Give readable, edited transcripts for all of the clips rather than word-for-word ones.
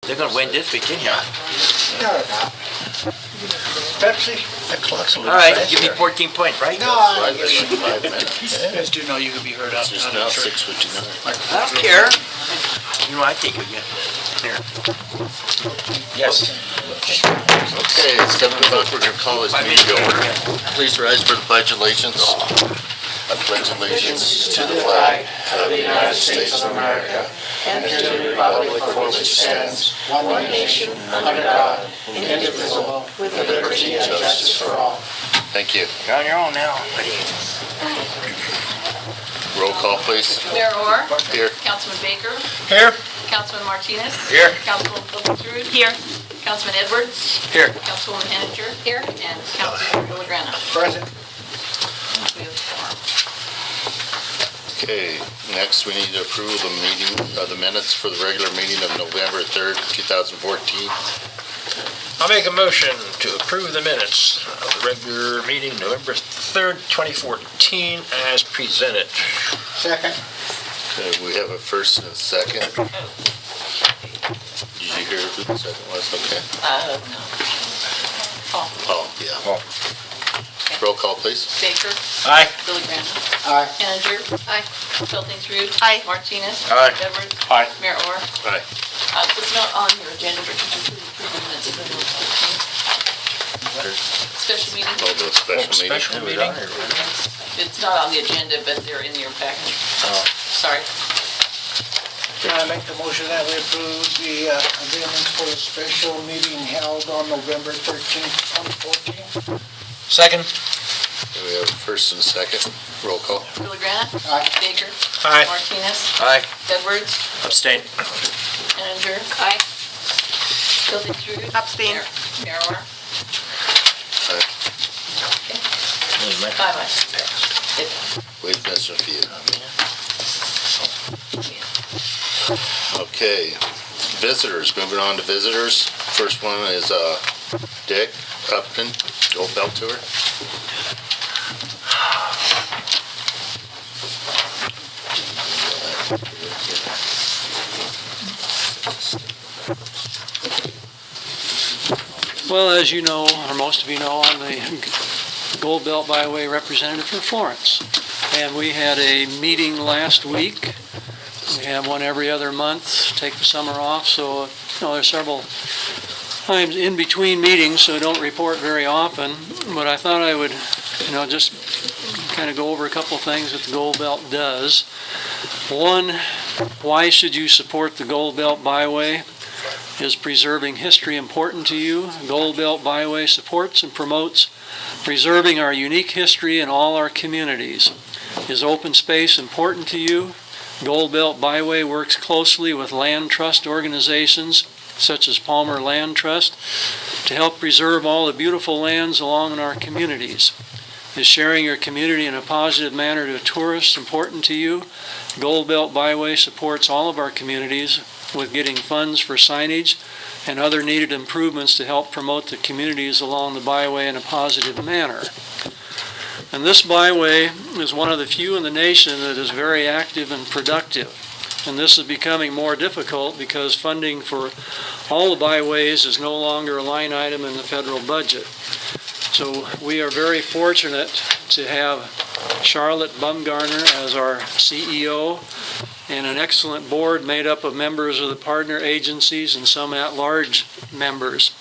They're gonna win this week, anyhow. No, they're not. Pepsi? That clock's a little All right, fast give me there. 14 points, right? No, I Right, that's like 5 minutes. You guys do know you could be heard out. It's just now 6:59. I don't care. You know, I think we get here. Yes. Okay, it's 7 o'clock, we're gonna call this meeting to order. Please rise for the pledge of allegiance. I pledge allegiance to the flag of the United States of America and to the republic for which it stands, one nation, under God, indivisible, with liberty and justice for all. Thank you. You're on your own now, buddy. Roll call, please. Mayor Orr, Here. Councilman Baker, Here? Councilman Martinez. Here. Councilman Phillips-Rue. Here. Councilman Edwards. Here. Councilwoman Henninger. Here. And Councilman Villagrana. Present. We have a quorum. Okay, next we need to approve the minutes for the regular meeting of November 3rd, 2014. I'll make a motion to approve the minutes of the regular meeting November 3rd, 2014 as presented. Second. Okay, we have a first and a second. Did you hear who the second was? Okay. No. Paul. Oh, yeah. Roll call, please. Baker. Aye. Villagrana. Aye. Henninger. Aye. Phillips-Rue. Aye. Martinez. Aye. Edwards. Aye. Mayor Orr. Aye. It's not on your agenda, but you can approve the minutes of November 14th. Special meeting. Oh, the special meeting. Special meeting? It's not on the agenda, but they're in your package. Sorry. I make the motion that we approve the agreements for the special meeting held on November 13th, 2014. Second. Okay, we have a first and a second. Roll call. Villagrana. Aye. Baker. Aye. Martinez. Aye. Edwards. Abstain. Henninger. Aye. Phillips-Rue. Abstain. Mayor Orr. Aye. Five ayes. Wait, that's a few. Okay, visitors, moving on to visitors. First one is Dick Upton, Gold Belt Tour. Well, as you know, or most of you know, I'm the Gold Belt Byway representative for Florence. And we had a meeting last week. We have one every other month, take the summer off, so there's several times in between meetings, so I don't report very often. But I thought I would, just kind of go over a couple of things that the Gold Belt does. One, why should you support the Gold Belt Byway? Is preserving history important to you? Gold Belt Byway supports and promotes preserving our unique history in all our communities. Is open space important to you? Gold Belt Byway works closely with land trust organizations such as Palmer Land Trust to help preserve all the beautiful lands along our communities. Is sharing your community in a positive manner to tourists important to you? Gold Belt Byway supports all of our communities with getting funds for signage and other needed improvements to help promote the communities along the byway in a positive manner. And this byway is one of the few in the nation that is very active and productive. And this is becoming more difficult because funding for all the byways is no longer a line item in the federal budget. So we are very fortunate to have Charlotte Bumgarner as our CEO and an excellent board made up of members of the partner agencies and some at-large members.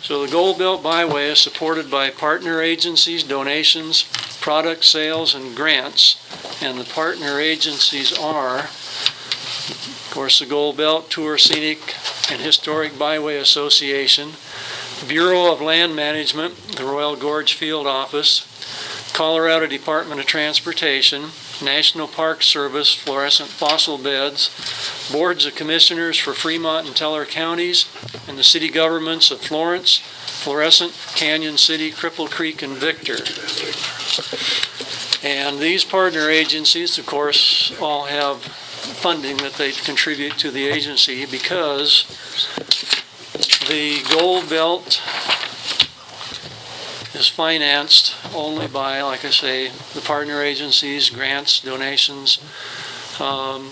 So the Gold Belt Byway is supported by partner agencies, donations, product sales, and grants. And the partner agencies are, of course, the Gold Belt Tour Scenic and Historic Byway Association, Bureau of Land Management, the Royal Gorge Field Office, Colorado Department of Transportation, National Park Service, Fluorescent Fossil Beds, Boards of Commissioners for Fremont and Teller counties, and the city governments of Florence, Fluorescent, Canyon City, Cripple Creek, and Victor. And these partner agencies, of course, all have funding that they contribute to the agency because the Gold Belt is financed only by, like I say, the partner agencies, grants, donations,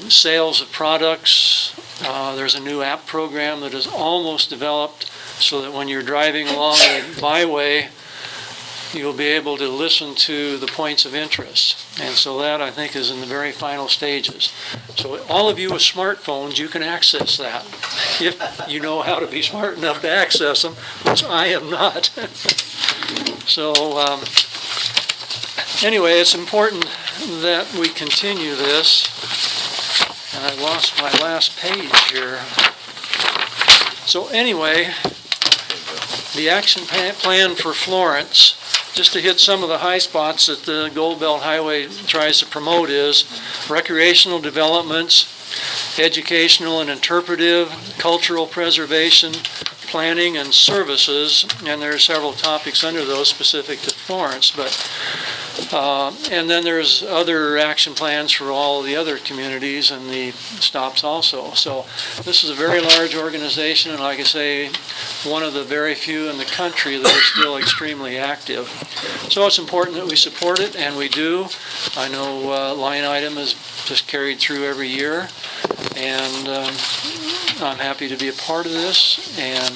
sales of products, There's a new app program that is almost developed so that when you're driving along the byway, you'll be able to listen to the points of interest. And so that, I think, is in the very final stages. So all of you with smartphones, you can access that if you know how to be smart enough to access them, which I am not. So anyway, it's important that we continue this. And I lost my last page here. So anyway, the action plan for Florence, just to hit some of the high spots that the Gold Belt Highway tries to promote, is recreational developments, educational and interpretive, cultural preservation, planning and services, and there are several topics under those specific to Florence, and then there's other action plans for all the other communities and the stops also. So this is a very large organization, and like I say, one of the very few in the country that are still extremely active. So it's important that we support it, and we do. I know line item is just carried through every year, and I'm happy to be a part of this, and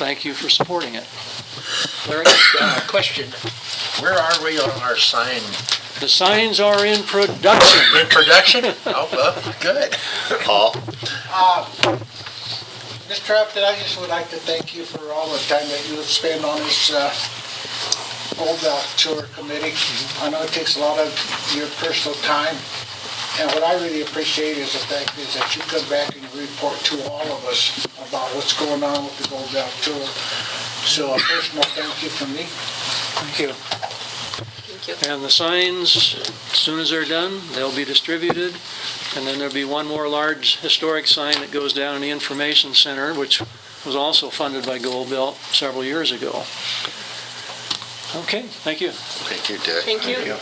thank you for supporting it. Larry, question. Where are we on our sign? The signs are in production. In production? Oh, well, good. Paul? Mr. Upton, I just would like to thank you for all the time that you have spent on this Gold Belt Tour Committee. I know it takes a lot of your personal time, and what I really appreciate is the fact is that you come back and you report to all of us about what's going on with the Gold Belt Tour. So a personal thank you from me. Thank you. Thank you. And the signs, as soon as they're done, they'll be distributed. And then there'll be one more large historic sign that goes down in the information center, which was also funded by Gold Belt several years ago. Okay, thank you. Thank you, Dick. Thank you.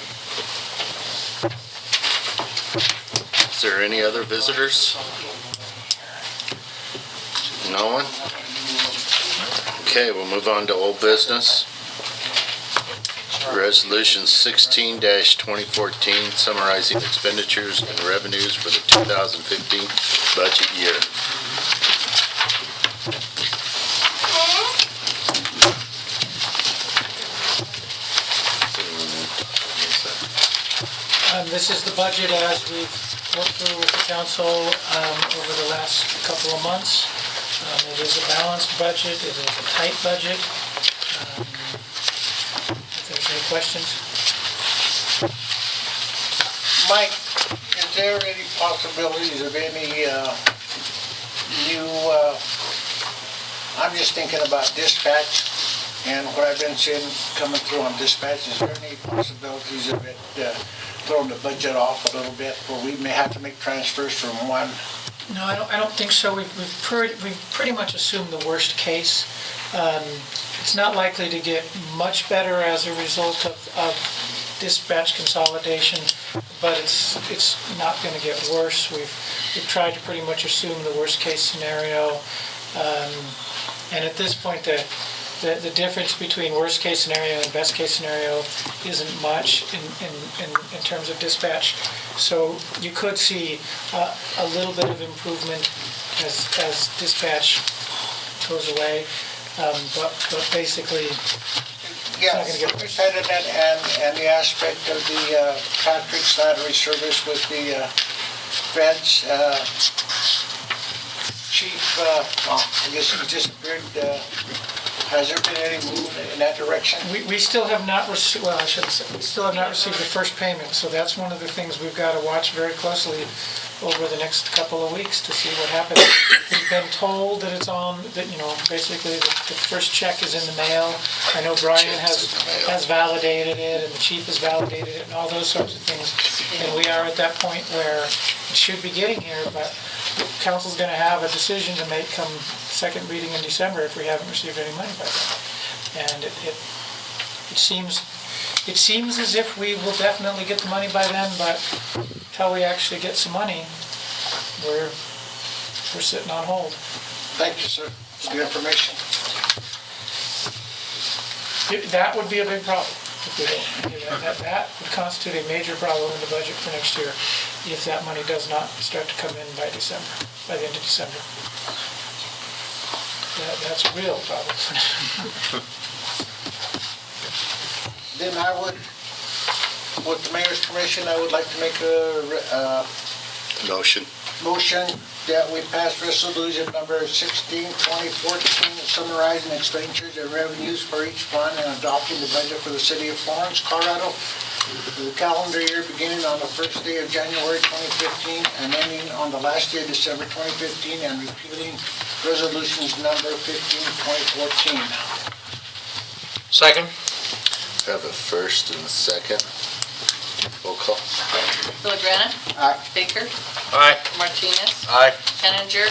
Is there any other visitors? No one? Okay, we'll move on to old business. Resolution 16-2014, summarizing expenditures and revenues for the 2015 budget year. This is the budget as we've worked through with the council over the last couple of months. It is a balanced budget. It is a tight budget. If there's any questions? Mike, is there any possibilities of any new, I'm just thinking about dispatch and what I've been seeing coming through on dispatch. Is there any possibilities of it throwing the budget off a little bit where we may have to make transfers from one? No, I don't think so. We've pretty much assumed the worst case. It's not likely to get much better as a result of dispatch consolidation, but it's not going to get worse. We've tried to pretty much assume the worst case scenario, and at this point the difference between worst case scenario and best case scenario isn't much in terms of dispatch. So you could see a little bit of improvement as dispatch goes away, but basically Yes, we said it, and the aspect of the Patrick Slattery service with the feds, chief, I guess he disappeared. Has there been any movement in that direction? We still have not received, well, I shouldn't say, we still have not received the first payment, so that's one of the things we've got to watch very closely over the next couple of weeks to see what happens. We've been told that it's on, that, basically the first check is in the mail. I know Brian has validated it, and the chief has validated it, and all those sorts of things. And we are at that point where it should be getting here, but council's going to have a decision to make come second reading in December if we haven't received any money by then. And it seems as if we will definitely get the money by then, but until we actually get some money, we're sitting on hold. Thank you, sir. It's good information. That would be a big problem if we don't do that. That would constitute a major problem in the budget for next year if that money does not start to come in by December. by the end of December. That's a real problem. Then I would, with the mayor's permission, I would like to make a Motion. motion that we pass resolution number 16, 2014, summarizing expenditures and revenues for each fund and adopting the budget for the city of Florence, Colorado, for the calendar year beginning on the first day of January 2015 and ending on the last day of December 2015, and repealing resolutions number 15, 2014. Second? Have a first and a second. Roll call. Villagrana. Aye. Baker. Aye. Martinez. Aye. Henninger.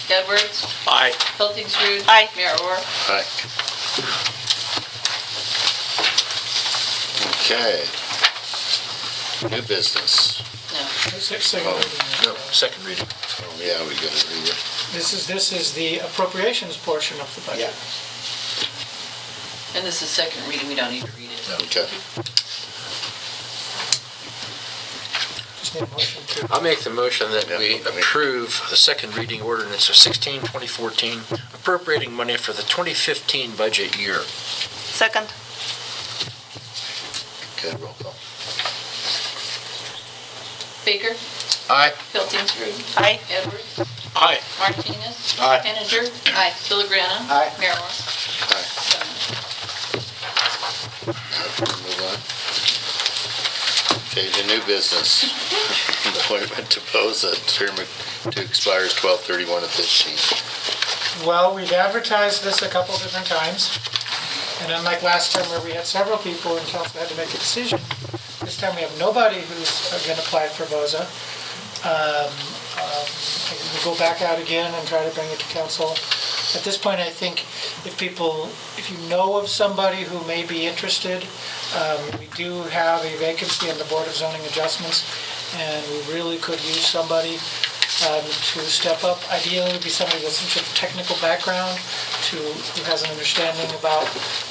Edwards. Aye. Pilkingsrud. Aye. Mayor Orr. Aye. Okay. New business. No. No, second reading. Oh, yeah, we got to read it. This is the appropriations portion of the budget. Yeah. And this is second reading, we don't need to read it. Okay. Just need a motion to, I'll make the motion that we Yeah. approve the second reading ordinance of 16, 2014, appropriating money for the 2015 budget year. Second. Okay, roll call. Baker. Aye. Pilkingsrud. Aye. Edwards. Aye. Martinez. Aye. Henninger. Villagrana. Aye. Mayor Orr. Aye. Move on. Okay, the new business. Appointment to Boza, term to expires 12/31/15. well, we've advertised this a couple different times, and unlike last time where we had several people and council had to make a decision, this time we have nobody who's going to apply for BOZA. We'll go back out again and try to bring it to council. At this point, I think if you know of somebody who may be interested, we do have a vacancy in the Board of Zoning Adjustments, and we really could use somebody to step up. Ideally, it would be somebody with some sort of technical background who has an understanding about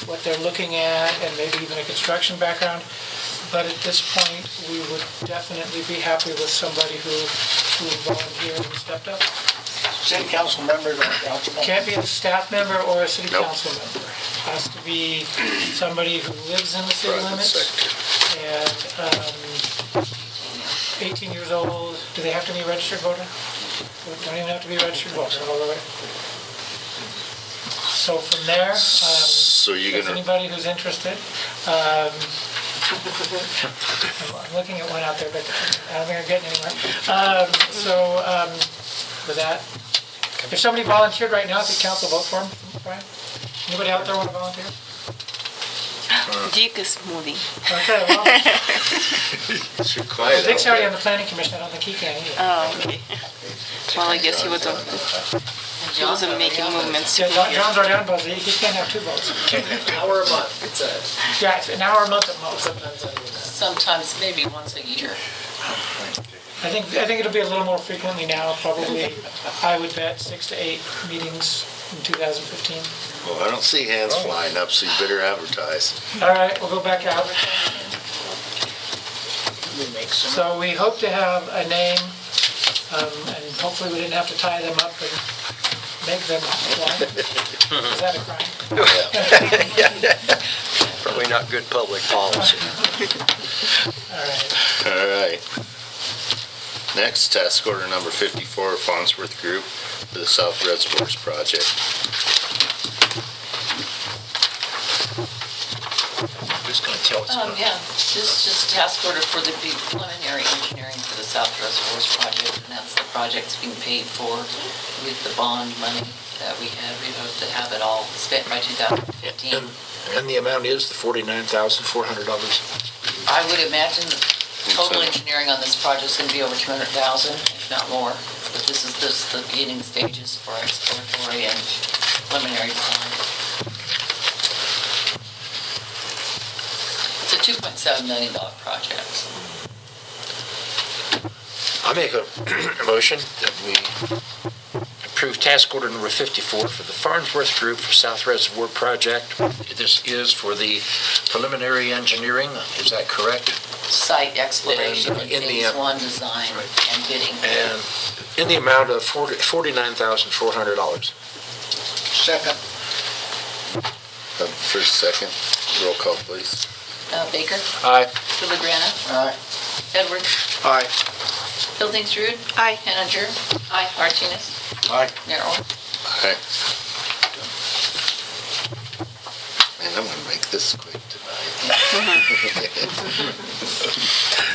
what they're looking at, and maybe even a construction background. But at this point, we would definitely be happy with somebody who volunteered and stepped up. City council members or council members? Can't be a staff member or a city Nope. council member. Has to be somebody who lives in the city Private limits sector. and 18 years old. Do they have to be a registered voter? Don't even have to be a registered voter all the way. So from there, So you're if gonna, anybody who's interested, I'm looking at one out there, but I don't think I'm getting anywhere. With that, if somebody volunteered right now, could council vote for them, Brian? Anybody out there want to volunteer? Dick is moving. Okay, well, you're quiet Dick's out already there. on the planning commission, I don't think he can either. Oh, okay. Well, I guess he wasn't making movements to Yeah, be here. John's already on, but he can't have two votes. Hour a month, it says. Yeah, it's an hour a month at most. Sometimes, maybe once a year. I think it'll be a little more frequently now, probably, I would bet 6 to 8 meetings in 2015. Well, I don't see hands flying up, so you better advertise. All right, we'll go back out. So we hope to have a name, and hopefully we didn't have to tie them up and make them fly. Is that a crime? Probably not good public policy. All right. All right. Next, task order number 54, Farnsworth Group for the South Reservoirs Project. Who's gonna tell us about it? Yeah, this is just a task order for the preliminary engineering for the South Reservoirs project, and that's the project's being paid for with the bond money that we had. We hope to have it all spent by 2015. And the amount is the $49,400. I would imagine the total engineering on this project is going to be over 200,000, if not more. But this is just the beginning stages for exploratory and preliminary design. It's a $2.7 million project. I make a motion that we approve task order number 54 for the Farnsworth Group for South Reservoir Project. This is for the preliminary engineering, is that correct? Site exploration And, and in the, phase one design and bidding. And in the amount of $49,400. Second. First, second, roll call, please. Baker, Aye. Villagrana, Aye. Edwards, Aye. Buildings, Rude, Aye. Henninger, Aye. Martinez, Aye. Merrill. Aye. Man, I'm gonna make this quick tonight.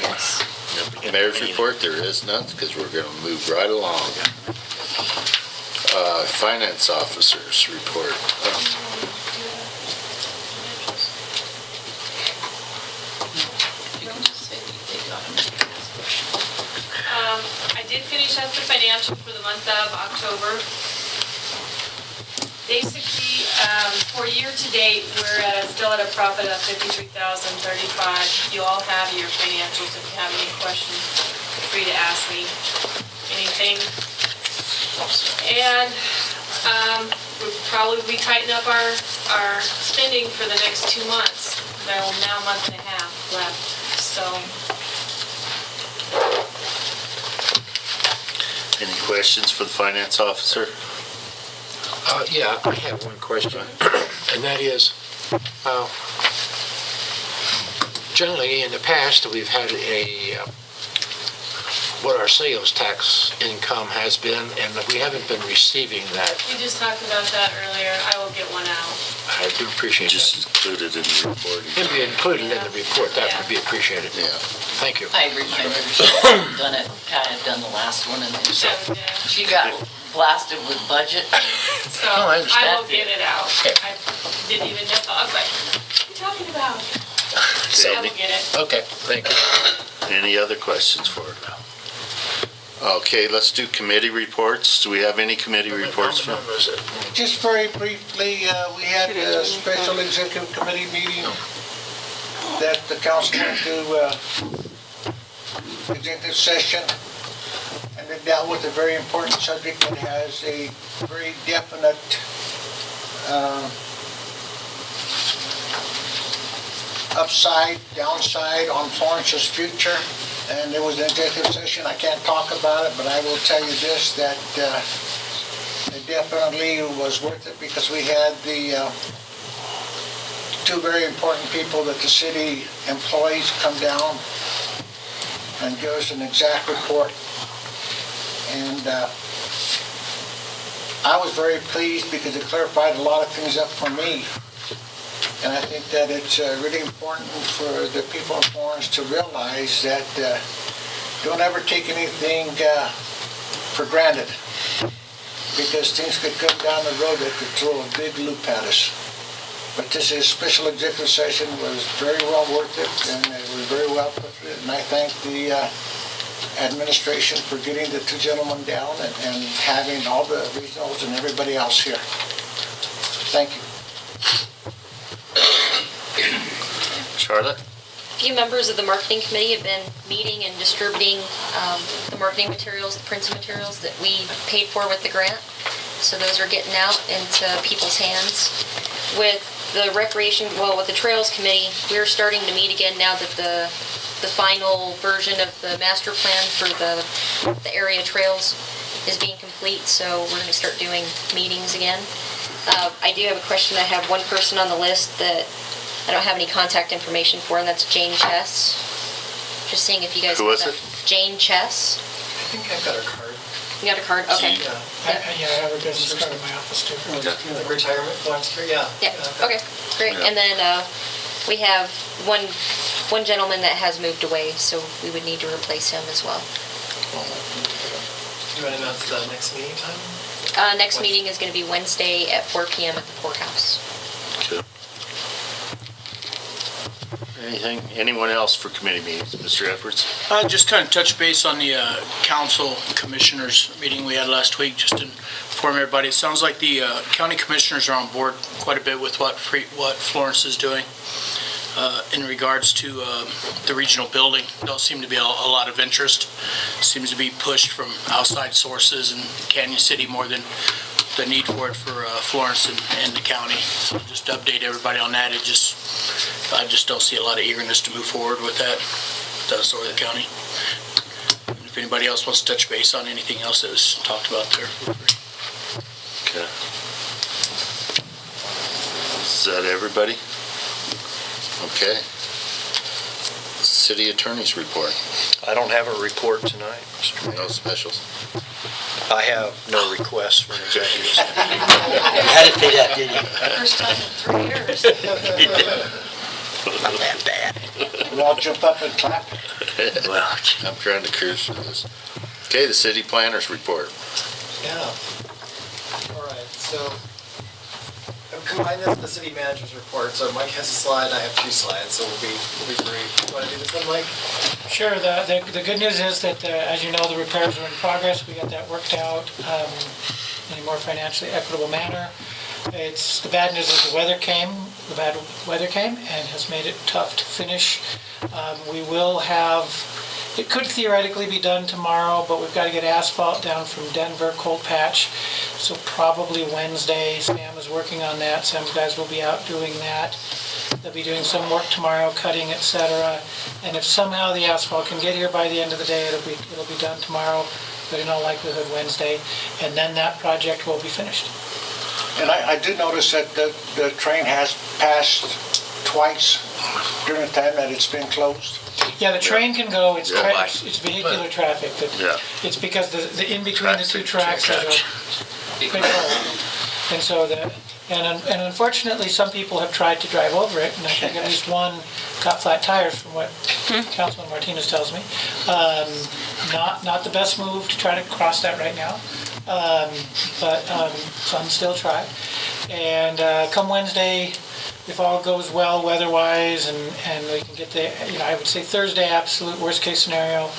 Yes. Mayor's report, there is none, because we're gonna move right along. Finance officers report. You can just say they got them. I did finish up the financial for the month of October. Basically, for year-to-date, we're still at a profit of $53,035. You all have your financials. If you have any questions, feel free to ask me anything. And we'll probably be tightening up our spending for the next 2 months. There will now a month and a half left, so. Any questions for the finance officer? Yeah, I have one question, and that is, generally in the past, we've had what our sales tax income has been, and we haven't been receiving that. We just talked about that earlier. I will get one out. I do appreciate Just that. include it in the report. It'd be included in the report, that would be appreciated. Yeah. Thank you. I remember she had done it, Pat had done the last one, and then she got blasted with budget. So Oh, I understand. I will get it out. Okay. I didn't even know. I was like, what are you talking about? I will get it. Okay, thank you. Any other questions for her? Okay, let's do committee reports. Do we have any committee reports from? Just very briefly, we had a special executive committee meeting that the council went to executive session, and it dealt with a very important subject that has a very definite upside, downside on Florence's future. And it was an executive session. I can't talk about it, but I will tell you this, that it definitely was worth it because we had the two very important people that the city employees come down and give us an exact report. And I was very pleased because it clarified a lot of things up for me. And I think that it's really important for the people of Florence to realize that don't ever take anything for granted, because things could come down the road that could throw a big loop at us. But this is special executive session was very well worth it, and it was very well put through. And I thank the administration for getting the two gentlemen down and having all the regionals and everybody else here. Thank you. Charlotte? A few members of the marketing committee have been meeting and distributing the marketing materials, the printed materials that we paid for with the grant. So those are getting out into people's hands. With the with the Trails Committee, we're starting to meet again now that the final version of the master plan for the area trails is being complete, so we're going to start doing meetings again. I do have a question. I have one person on the list that I don't have any contact information for, and that's Jane Chess. Just seeing if you guys... Who was it? Jane Chess. I think I've got her card. You got a card? Okay. Yeah, I have a business card in my office too. The retirement funds, yeah. Yeah, okay, great. Yeah. And then we have one gentleman that has moved away, so we would need to replace him as well. You want to announce the next meeting time? Next meeting is going to be Wednesday at 4 p.m. at the courthouse. Okay. Anyone else for committee meetings? Mr. Edwards? Just kind of touch base on the council commissioners meeting we had last week, just to inform everybody. It sounds like the county commissioners are on board quite a bit with what Florence is doing. in regards to the regional building. Don't seem to be a lot of interest. Seems to be pushed from outside sources in Canyon City more than the need for it for Florence and the county. So just to update everybody on that, I just don't see a lot of eagerness to move forward with that, or the county. And if anybody else wants to touch base on anything else that was talked about there, feel free. Okay. Is that everybody? Okay. City Attorney's report. I don't have a report tonight. No specials. I have no requests for an executive session. You had to say that, didn't you? First time in 3 years. Not that bad. We all jump up and clap. Well, I'm trying to cruise through this. Okay, the city planner's report. Yeah. All right, so I've combined this with the city manager's report. So Mike has a slide, I have 2 slides, so we'll be brief. You want to do this one, Mike? Sure, the good news is that, as you know, the repairs are in progress. We got that worked out in a more financially equitable manner. The bad news is the bad weather came and has made it tough to finish. It could theoretically be done tomorrow, but we've got to get asphalt down from Denver, cold patch. So probably Wednesday. Sam is working on that. Sam's guys will be out doing that. They'll be doing some work tomorrow, cutting, etc. And if somehow the asphalt can get here by the end of the day, it'll be done tomorrow, but in all likelihood Wednesday. And then that project will be finished. And I do notice that the train has passed twice during the time that it's been closed. Yeah, the train can go, it's Yeah. it's vehicular traffic, but Yeah. it's because the in between the two tracks is a big hole. And so and unfortunately, some people have tried to drive over it, and I think at least one got flat tires from what Councilman Martinez tells me. Not the best move to try to cross that right now, but some still try. And come Wednesday, if all goes well weather-wise and we can get I would say Thursday, absolute worst-case scenario,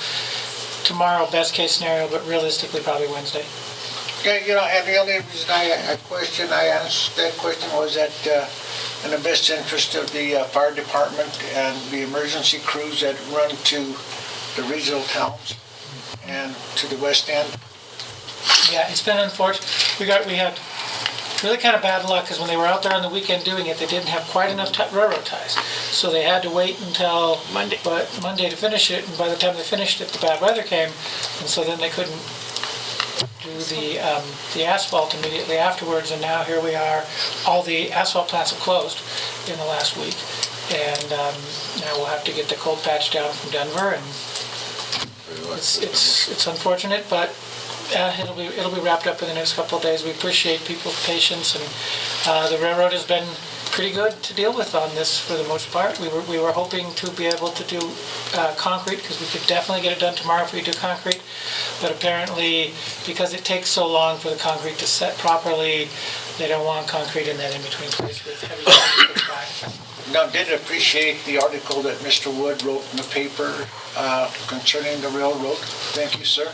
tomorrow, best-case scenario, but realistically, probably Wednesday. Yeah, and the only reason I asked that question was that in the best interest of the fire department and the emergency crews that run to the regional towns and to the west end. Yeah, it's been unfortunate. We had really kind of bad luck because when they were out there on the weekend doing it, they didn't have quite enough railroad ties. So they had to wait until Monday to finish it, and by the time they finished it, the bad weather came, and so then they couldn't do the asphalt immediately afterwards, and now here we are. All the asphalt plants have closed in the last week, and now we'll have to get the cold patch down from Denver, and it's unfortunate, but it'll be wrapped up in the next couple of days. We appreciate people's patience, and the railroad has been pretty good to deal with on this for the most part. We were hoping to be able to do concrete, because we could definitely get it done tomorrow if we do concrete. But apparently, because it takes so long for the concrete to set properly, they don't want concrete in that in-between place with heavy concrete. Now, did appreciate the article that Mr. Wood wrote in the paper concerning the railroad. Thank you, sir.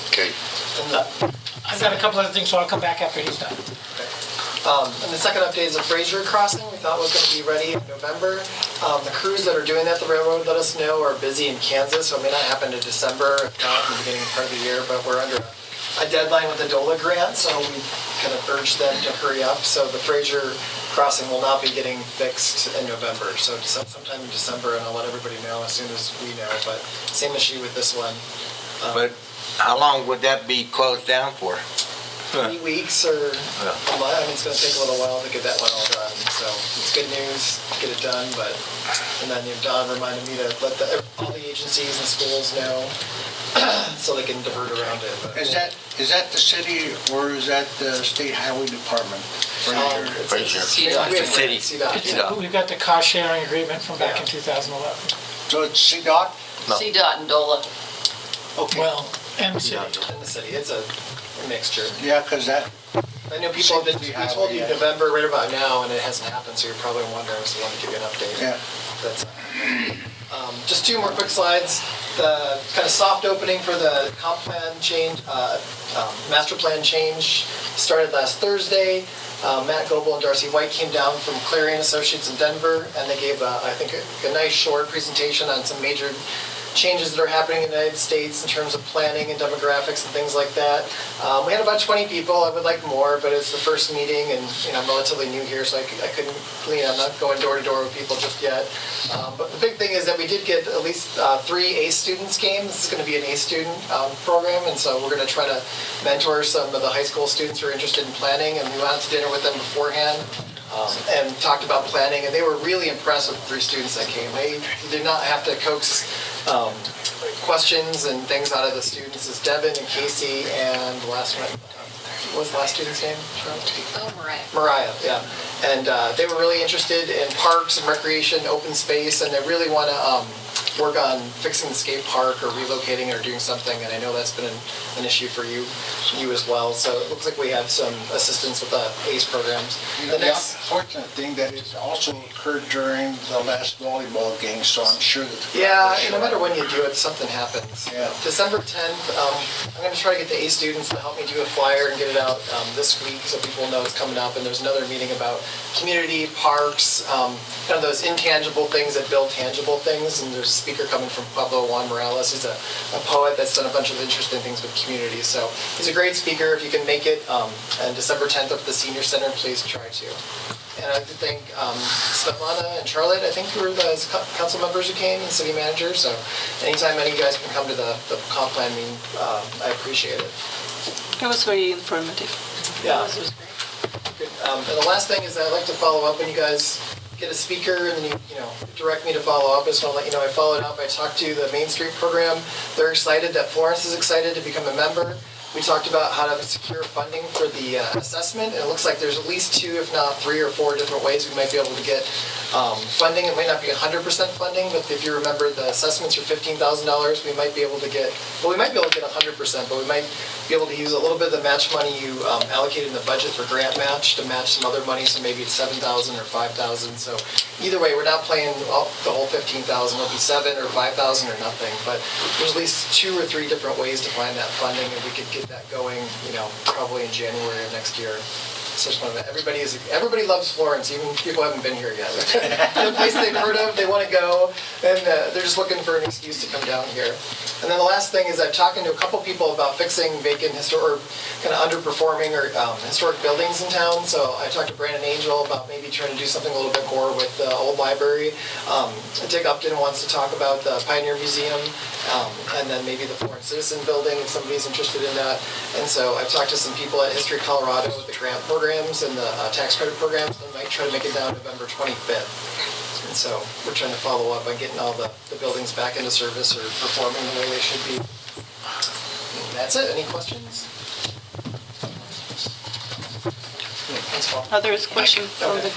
Okay. I've got a couple other things, so I'll come back after he's done. And the second update is the Fraser crossing. We thought was going to be ready in November. The crews that are doing that, the railroad, let us know, are busy in Kansas, so it may not happen in December, if not in the beginning part of the year, but we're under a deadline with the DOLA grant, so we kind of urged them to hurry up. So the Fraser crossing will not be getting fixed in November, so sometime in December, and I'll let everybody know as soon as we know, but same issue with this one. But how long would that be closed down for? 3 weeks or a month. I mean, it's going to take a little while to get that one all done. So it's good news, get it done. But and then Don reminded me to let all the agencies and schools know so they can divert around it. But, Is that the city or is that the state highway department? Fraser. CDOT. We've got the cost sharing agreement from back in 2011. So it's CDOT? No. CDOT and DOLA. Okay. Well, and the city. In the city, it's a mixture. Yeah, because that. I know people have been. We told you November right about now, and it hasn't happened. So you're probably wondering. So I want to give you an update. Yeah. That's just 2 more quick slides. the kind of soft opening for the comp plan change, master plan change started last Thursday. Matt Goebel and Darcy White came down from Clarion Associates in Denver, and they gave, I think, a nice short presentation on some major changes that are happening in the United States in terms of planning and demographics and things like that. We had about 20 people. I would like more, but it's the first meeting, and I'm relatively new here, so I couldn't, I'm not going door to door with people just yet. But the big thing is that we did get at least 3 ACE students came. This is going to be an ACE student program, and so we're going to try to mentor some of the high school students who are interested in planning, and we went out to dinner with them beforehand. And talked about planning, and they were really impressed with the 3 students that came. They did not have to coax questions and things out of the students. It's Devin and Casey and the last one, what was the last student's name? Oh, Mariah. Mariah, yeah. And they were really interested in parks and recreation, open space, and they really want to work on fixing the skate park or relocating or doing something, and I know that's been an issue for you as well. So it looks like we have some assistance with the ACE programs. The unfortunate thing that it also occurred during the last volleyball game, so I'm sure that. Yeah, no matter when you do it, something happens. Yeah. December 10th, I'm going to try to get the ACE students to help me do a flyer and get it out this week so people know it's coming up. And there's another meeting about community, parks, kind of those intangible things that build tangible things. And there's a speaker coming from Pablo Juan Morales. He's a poet that's done a bunch of interesting things with community. So he's a great speaker. If you can make it, and December 10th up at the Senior Center, please try to. And I'd like to thank Svetlana and Charlotte, I think, who were the council members who came, and city manager. So anytime any of you guys can come to the comp plan meeting, I appreciate it. It was very informative. Yeah. It was great. And the last thing is that I'd like to follow up when you guys get a speaker and then you direct me to follow up. I just want to let you know I followed up. I talked to the Main Street program. They're excited that Florence is excited to become a member. We talked about how to secure funding for the assessment, and it looks like there's at least 2, if not 3 or 4 different ways we might be able to get funding. It might not be 100% funding, but if you remember, the assessments are $15,000. We might be able to get, well, we might be able to get 100%, but we might be able to use a little bit of the match money you allocated in the budget for grant match to match some other money, so maybe it's $7,000 or $5,000. So either way, we're not playing the whole $15,000. It'll be $7,000 or $5,000 or nothing, but there's at least 2 or 3 different ways to find that funding, and we could get that going, probably in January of next year. So just everybody loves Florence, even people who haven't been here yet. The place they've heard of, they want to go, and they're just looking for an excuse to come down here. And then the last thing is I'm talking to a couple people about fixing vacant or kind of underperforming or historic buildings in town. So I talked to Brandon Angel about maybe trying to do something a little bit more with the old library. Dick Upton wants to talk about the Pioneer Museum, and then maybe the Florence Citizen Building if somebody's interested in that. And so I've talked to some people at History Colorado with the grant programs and the tax credit programs. They might try to make it down November 25th. And so we're trying to follow up on getting all the buildings back into service or performing the way they should be. And that's it. Any questions? Thanks, Paul. Others question from the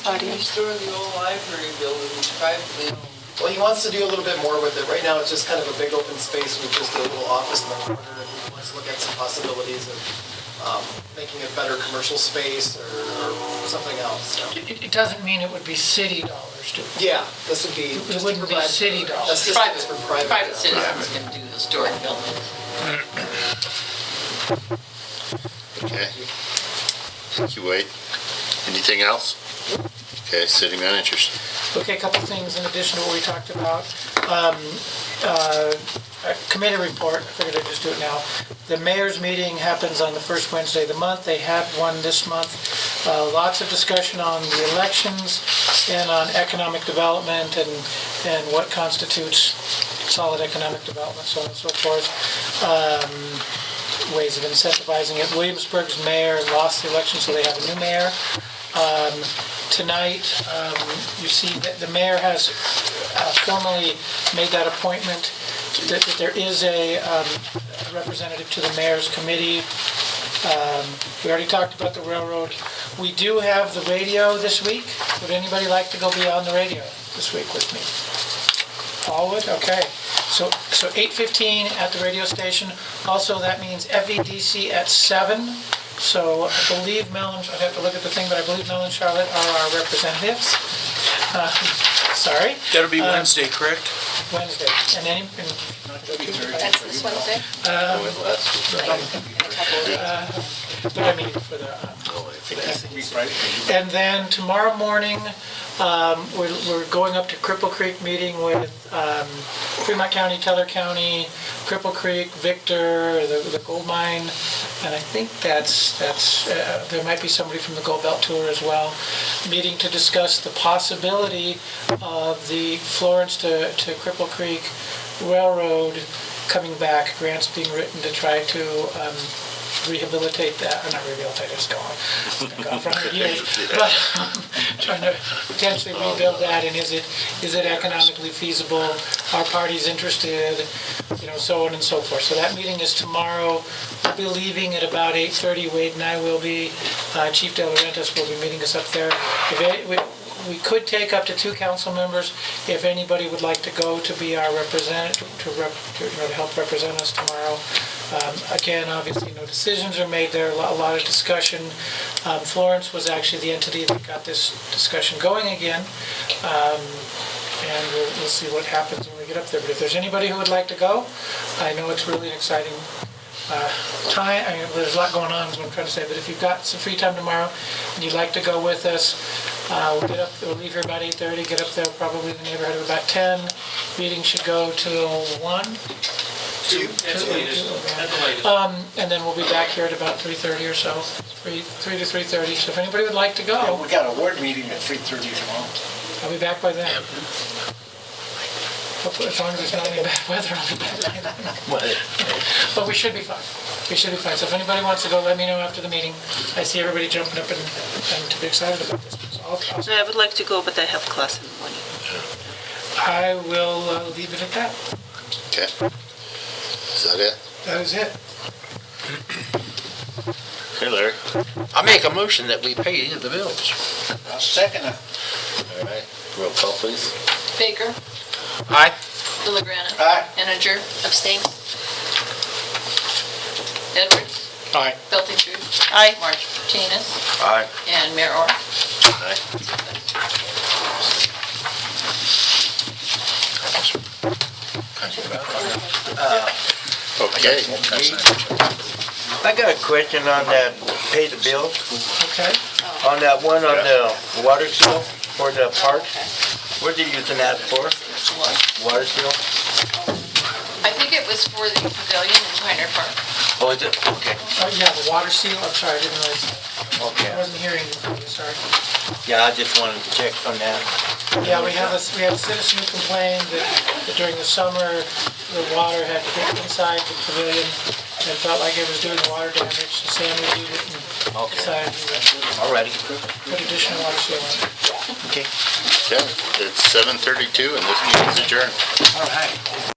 audience? Restore the old library building privately owned. Well, he wants to do a little bit more with it. Right now, it's just kind of a big open space with just a little office in the corner. And he wants to look at some possibilities of making it better commercial space or something else. So. It doesn't mean it would be city dollars, do it? Yeah, this would be. It wouldn't be city dollars. That's just for private. Private citizens can do historic buildings. Okay. Thank you, Wade. Anything else? Okay, city managers. Okay, a couple things in addition to what we talked about. A committee report, I figured I'd just do it now. The mayor's meeting happens on the first Wednesday of the month. They had one this month. Lots of discussion on the elections and on economic development and what constitutes solid economic development, so on and so forth. Ways of incentivizing it. Williamsburg's mayor lost the election, so they have a new mayor. Tonight, you see that the mayor has formally made that appointment, that there is a representative to the mayor's committee. We already talked about the railroad. We do have the radio this week. Would anybody like to go be on the radio this week with me? All would? Okay. So 8:15 at the radio station. Also, that means FEDC at 7. So I believe Mel and, I'd have to look at the thing, but I believe Mel and Charlotte are our representatives. sorry. That'll be Wednesday, correct? Wednesday. And any, and That's this Wednesday? but I mean for the, and then tomorrow morning, we're going up to Cripple Creek, meeting with Fremont County, Teller County, Cripple Creek, Victor, the gold mine, and I think that's there might be somebody from the Gold Belt Tour as well, meeting to discuss the possibility of the Florence to Cripple Creek Railroad coming back, grants being written to try to rehabilitate that, or not rehabilitate, it's gone for 100 years, but trying to potentially rebuild that, and is it economically feasible, our party's interested, so on and so forth. So that meeting is tomorrow. We'll be leaving at about 8:30, Wade and I will be, Chief De Laurentiis will be meeting us up there. We could take up to 2 council members if anybody would like to go to be our representative, to help represent us tomorrow. Again, obviously, no decisions are made there, a lot of discussion. Florence was actually the entity that got this discussion going again, and we'll see what happens when we get up there. But if there's anybody who would like to go, I know it's really an exciting time. I mean, there's a lot going on, is what I'm trying to say, but if you've got some free time tomorrow and you'd like to go with us, we'll leave here about 8:30, get up there probably in the neighborhood of about 10. Meeting should go till 1. And then we'll be back here at about 3:30 or so, 3 to 3:30. So if anybody would like to go, We got a ward meeting at 3:30 tomorrow. I'll be back by then. Hopefully, as long as it's not any bad weather, I'll be back by then. But we should be fine. We should be fine. So if anybody wants to go, let me know after the meeting. I see everybody jumping up and to be excited about this. So No, I would like to go, but I have class in the morning. I will leave it at that. Okay. Is that it? That is it. Okay, Larry. I make a motion that we pay the bills. I'll second it. All right, roll call, please. Baker, Aye. Villagrana. Aye. Henninger, Abstain? Edwards, Aye. Belton, Aye. Martinez, Aye. and Mayor Orr. Aye. Okay. I got a question on that pay the bills, Okay. on that one on the water seal for the park. What are you using that for? Water seal? I think it was for the pavilion in Pioneer Park. Oh, is it? Okay. Oh, yeah, the water seal, I'm sorry, I didn't realize. I Okay. wasn't hearing you, sorry. Yeah, I just wanted to check on that. Yeah, we had a citizen who complained that during the summer, the water had hit inside the pavilion and felt like it was doing water damage, so Sam reviewed it and decided to Alrighty. put additional water seal on it. Okay. Okay, it's 7:32 and this meeting is adjourned. All right.